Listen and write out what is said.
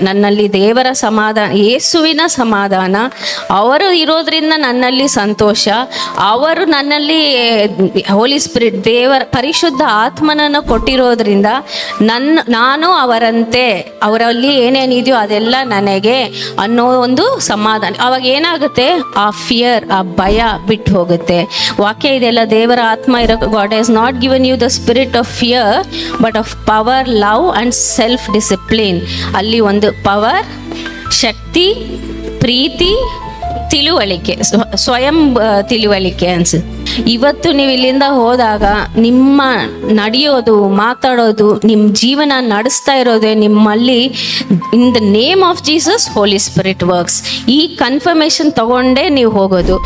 ನನ್ನಲ್ಲಿ ದೇವರ ಸಮಾಧಾನ, ಯೇಸುವಿನ ಸಮಾಧಾನ, ಅವರು ಇರೋದ್ರಿಂದ ನನ್ನಲ್ಲಿ ಸಂತೋಷ, ಅವರು ನನ್ನಲ್ಲಿ ಹೋಲಿ ಸ್ಪಿರಿಟ್ ದೇವರ ಪರಿಶುದ್ಧ ಆತ್ಮನನ್ನು ಕೊಟ್ಟಿರೋದ್ರಿಂದ ನಾನು ಅವರಂತೆ, ಅವರಲ್ಲಿ ಏನೇನಿದೆಯೋ ಅದೆಲ್ಲ ನನಗೆ ಅನ್ನೋ ಒಂದು ಸಮಾಧಾನ. ಅವಾಗ ಏನಾಗುತ್ತೆ, ಆ ಫಿಯರ್, ಆ ಭಯ ಬಿಟ್ಟು ಹೋಗುತ್ತೆ. ವಾಕ್ಯ ಇದೆಲ್ಲ, ದೇವರ ಆತ್ಮ ಇರೋ, God has not given you the spirit of fear but of power, love and self discipline. ಅಲ್ಲಿ ಒಂದು ಪವರ್, ಶಕ್ತಿ, ಪ್ರೀತಿ, ತಿಳುವಳಿಕೆ, ಸ್ವಯಂ ತಿಳುವಳಿಕೆ ಅನ್ಸುತ್ತೆ. ಇವತ್ತು ನೀವು ಇಲ್ಲಿಂದ ಹೋದಾಗ ನಿಮ್ಮ ನಡೆಯೋದು, ಮಾತಾಡೋದು, ನಿಮ್ಮ ಜೀವನ ನಡೆಸ್ತಾ ಇರೋದೇ ನಿಮ್ಮಲ್ಲಿ in the name of Jesus Holy Spirit works. ಈ ಕನ್ಫರ್ಮೇಷನ್ ತಗೊಂಡೇ ನೀವು ಹೋಗೋದು.